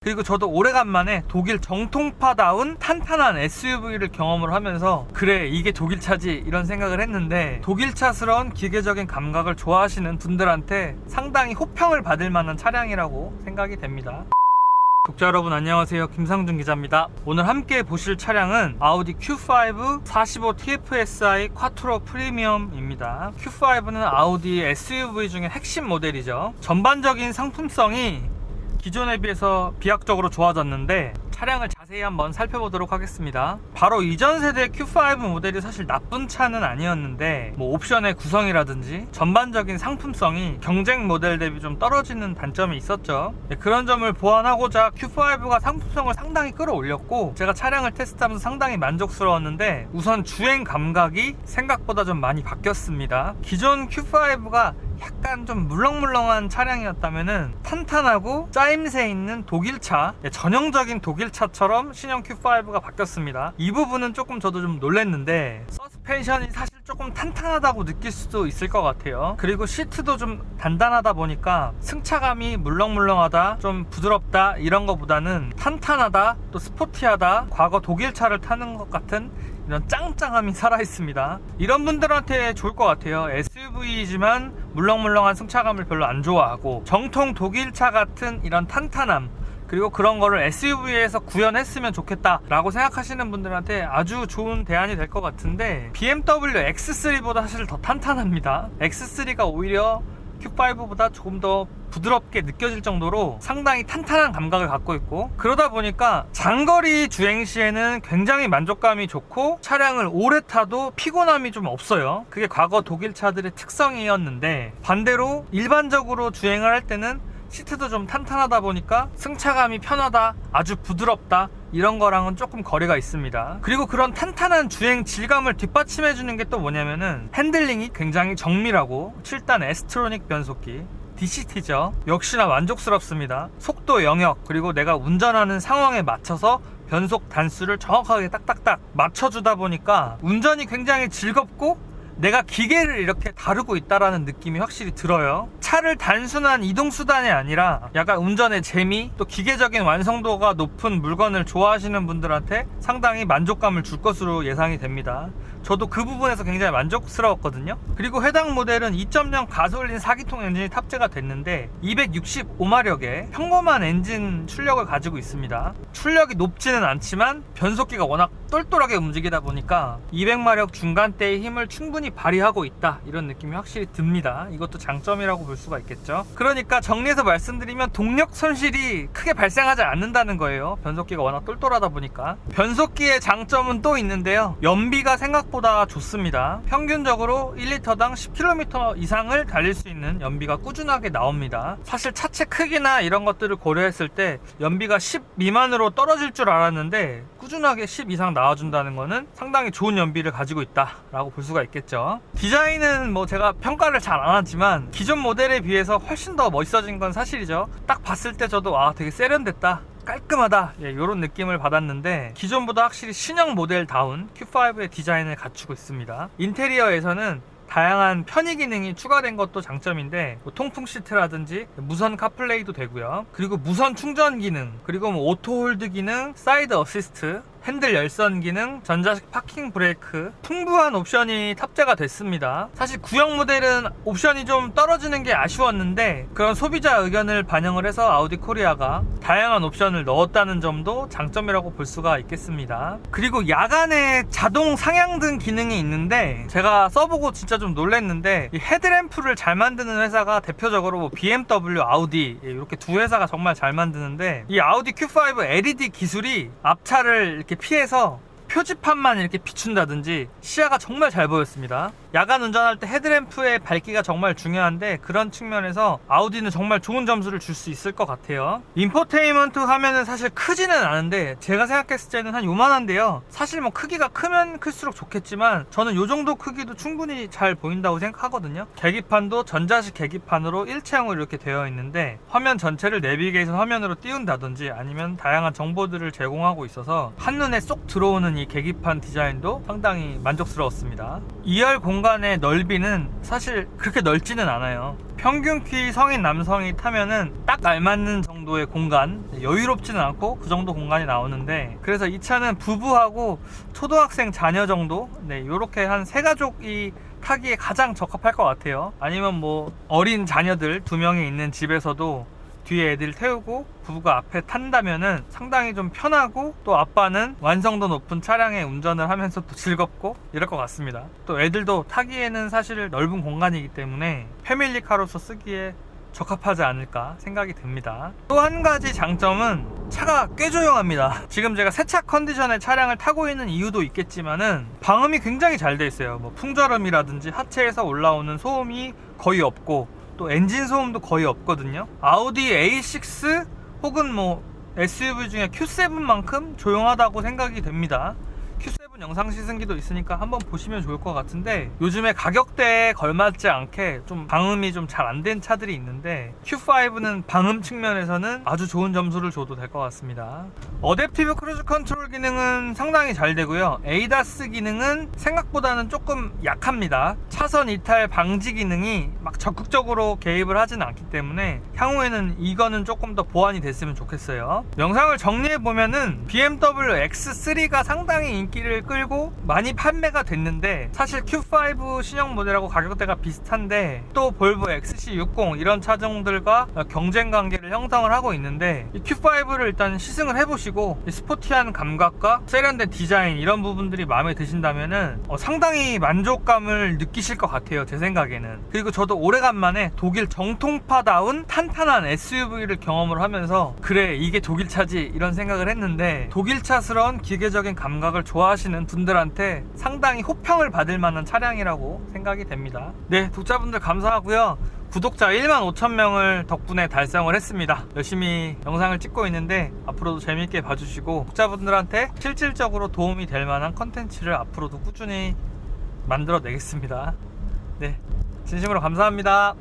그리고 저도 오래간만에 독일 정통파다운 탄탄한 SUV를 경험을 하면서 그래 이게 독일차지 이런 생각을 했는데 독일차스러운 기계적인 감각을 좋아하시는 분들한테 상당히 호평을 받을 만한 차량이라고 생각이 됩니다. 독자 여러분 안녕하세요, 김상준 기자입니다. 오늘 함께 보실 차량은 아우디 Q5 45 TFSI 콰트로 프리미엄입니다. Q5는 아우디 SUV 중에 핵심 모델이죠. 전반적인 상품성이 기존에 비해서 비약적으로 좋아졌는데 차량을 자세히 한번 살펴보도록 하겠습니다. 바로 이전 세대 Q5 모델이 사실 나쁜 차는 아니었는데 옵션의 구성이라든지 전반적인 상품성이 경쟁 모델 대비 좀 떨어지는 단점이 있었죠. 그런 점을 보완하고자 Q5가 상품성을 상당히 끌어올렸고 제가 차량을 테스트하면서 상당히 만족스러웠는데 우선 주행 감각이 생각보다 좀 많이 바뀌었습니다. 기존 Q5가 약간 좀 물렁물렁한 차량이었다면은 탄탄하고 짜임새 있는 독일차, 전형적인 독일차처럼 신형 Q5가 바뀌었습니다. 이 부분은 조금 저도 좀 놀랬는데 서스펜션이 사실 조금 탄탄하다고 느낄 수도 있을 것 같아요. 그리고 시트도 좀 단단하다 보니까 승차감이 물렁물렁하다, 좀 부드럽다 이런 거보다는 탄탄하다, 또 스포티하다, 과거 독일차를 타는 것 같은 이런 짱짱함이 살아있습니다. 이런 분들한테 좋을 것 같아요. SUV이지만 물렁물렁한 승차감을 별로 안 좋아하고 정통 독일차 같은 이런 탄탄함, 그리고 그런 거를 SUV에서 구현했으면 좋겠다 라고 생각하시는 분들한테 아주 좋은 대안이 될 것 같은데 BMW X3보다 사실 더 탄탄합니다. X3가 오히려 Q5보다 조금 더 부드럽게 느껴질 정도로 상당히 탄탄한 감각을 갖고 있고, 그러다 보니까 장거리 주행 시에는 굉장히 만족감이 좋고 차량을 오래 타도 피곤함이 좀 없어요. 그게 과거 독일 차들의 특성이었는데 반대로 일반적으로 주행을 할 때는 시트도 좀 탄탄하다 보니까 승차감이 편하다, 아주 부드럽다 이런 거랑은 조금 거리가 있습니다. 그리고 그런 탄탄한 주행 질감을 뒷받침해 주는 게 또 뭐냐면은 핸들링이 굉장히 정밀하고 7단 S트로닉 변속기 DCT죠. 역시나 만족스럽습니다. 속도 영역, 그리고 내가 운전하는 상황에 맞춰서 변속 단수를 정확하게 딱딱딱 맞춰주다 보니까 운전이 굉장히 즐겁고 내가 기계를 이렇게 다루고 있다라는 느낌이 확실히 들어요. 차를 단순한 이동수단이 아니라 약간 운전의 재미, 또 기계적인 완성도가 높은 물건을 좋아하시는 분들한테 상당히 만족감을 줄 것으로 예상이 됩니다. 저도 그 부분에서 굉장히 만족스러웠거든요. 그리고 해당 모델은 2.0 가솔린 4기통 엔진이 탑재가 됐는데 265마력의 평범한 엔진 출력을 가지고 있습니다. 출력이 높지는 않지만 변속기가 워낙 똘똘하게 움직이다 보니까 200마력 중간대의 힘을 충분히 발휘하고 있다, 이런 느낌이 확실히 듭니다. 이것도 장점이라고 볼 수가 있겠죠. 그러니까 정리해서 말씀드리면 동력 손실이 크게 발생하지 않는다는 거예요. 변속기가 워낙 똘똘하다 보니까. 변속기의 장점은 또 있는데요, 연비가 생각보다 좋습니다. 평균적으로 1리터당 10km 이상을 달릴 수 있는 연비가 꾸준하게 나옵니다. 사실 차체 크기나 이런 것들을 고려했을 때 연비가 10 미만으로 떨어질 줄 알았는데 꾸준하게 10 이상 나와준다는 거는 상당히 좋은 연비를 가지고 있다 라고 볼 수가 있겠죠. 디자인은 제가 평가를 잘 안 하지만 기존 모델에 비해서 훨씬 더 멋있어진 건 사실이죠. 딱 봤을 때 저도 되게 세련됐다, 깔끔하다, 이런 느낌을 받았는데 기존보다 확실히 신형 모델다운 Q5의 디자인을 갖추고 있습니다. 인테리어에서는 다양한 편의 기능이 추가된 것도 장점인데 통풍 시트라든지 무선 카플레이도 되고요. 그리고 무선 충전 기능, 그리고 오토 홀드 기능, 사이드 어시스트, 핸들 열선 기능, 전자식 파킹 브레이크, 풍부한 옵션이 탑재가 됐습니다. 사실 구형 모델은 옵션이 좀 떨어지는 게 아쉬웠는데 그런 소비자 의견을 반영을 해서 아우디 코리아가 다양한 옵션을 넣었다는 점도 장점이라고 볼 수가 있겠습니다. 그리고 야간에 자동 상향등 기능이 있는데 제가 써보고 진짜 좀 놀랬는데 이 헤드램프를 잘 만드는 회사가 대표적으로 BMW, 아우디 이렇게 두 회사가 정말 잘 만드는데 이 아우디 Q5 LED 기술이 앞차를 이렇게 피해서 표지판만 이렇게 비춘다든지 시야가 정말 잘 보였습니다. 야간 운전할 때 헤드램프의 밝기가 정말 중요한데 그런 측면에서 아우디는 정말 좋은 점수를 줄 수 있을 것 같아요. 인포테인먼트 화면은 사실 크지는 않은데 제가 생각했을 때는 한 요만한데요. 사실 크기가 크면 클수록 좋겠지만 저는 요 정도 크기도 충분히 잘 보인다고 생각하거든요. 계기판도 전자식 계기판으로 일체형으로 이렇게 되어 있는데 화면 전체를 내비게이션 화면으로 띄운다든지 아니면 다양한 정보들을 제공하고 있어서 한눈에 쏙 들어오는 이 계기판 디자인도 상당히 만족스러웠습니다. 2열 공 공간의 넓이는 사실 그렇게 넓지는 않아요. 평균 키 성인 남성이 타면은 딱 알맞는 정도의 공간, 여유롭지는 않고 그 정도 공간이 나오는데, 그래서 이 차는 부부하고 초등학생 자녀 정도, 네, 요렇게 한 3가족이 타기에 가장 적합할 것 같아요. 아니면 뭐 어린 자녀들 2명이 있는 집에서도 뒤에 애들 태우고 부부가 앞에 탄다면은 상당히 좀 편하고, 또 아빠는 완성도 높은 차량에 운전을 하면서 또 즐겁고 이럴 것 같습니다. 또 애들도 타기에는 사실 넓은 공간이기 때문에 패밀리카로서 쓰기에 적합하지 않을까 생각이 듭니다. 또 한 가지 장점은 차가 꽤 조용합니다. 지금 제가 세차 컨디션의 차량을 타고 있는 이유도 있겠지만은 방음이 굉장히 잘 돼 있어요. 뭐 풍절음이라든지 하체에서 올라오는 소음이 거의 없고, 또 엔진 소음도 거의 없거든요. 아우디 A6 혹은 뭐 SUV 중에 Q7만큼 조용하다고 생각이 됩니다. Q7 영상 시승기도 있으니까 한번 보시면 좋을 것 같은데, 요즘에 가격대에 걸맞지 않게 좀 방음이 좀 잘 안 된 차들이 있는데 Q5는 방음 측면에서는 아주 좋은 점수를 줘도 될 것 같습니다. 어댑티브 크루즈 컨트롤 기능은 상당히 잘 되고요. ADAS 기능은 생각보다는 조금 약합니다. 차선 이탈 방지 기능이 막 적극적으로 개입을 하진 않기 때문에 향후에는 이거는 조금 더 보완이 됐으면 좋겠어요. 영상을 정리해보면은 BMW X3가 상당히 인기를 끌고 많이 판매가 됐는데, 사실 Q5 신형 모델하고 가격대가 비슷한데 또 볼보 XC60 이런 차종들과 경쟁 관계를 형성을 하고 있는데, 이 Q5를 일단 시승을 해보시고 이 스포티한 감각과 세련된 디자인 이런 부분들이 마음에 드신다면은 상당히 만족감을 느끼실 것 같아요, 제 생각에는. 그리고 저도 오래간만에 독일 정통파다운 탄탄한 SUV를 경험을 하면서 그래, 이게 독일 차지 이런 생각을 했는데, 독일차스러운 기계적인 감각을 좋아하시는 분들한테 상당히 호평을 받을 만한 차량이라고 생각이 됩니다. 네, 독자분들 감사하고요. 구독자 15,000명을 덕분에 달성을 했습니다. 열심히 영상을 찍고 있는데 앞으로도 재밌게 봐주시고, 독자분들한테 실질적으로 도움이 될 만한 컨텐츠를 앞으로도 꾸준히 만들어 내겠습니다. 네, 진심으로 감사합니다.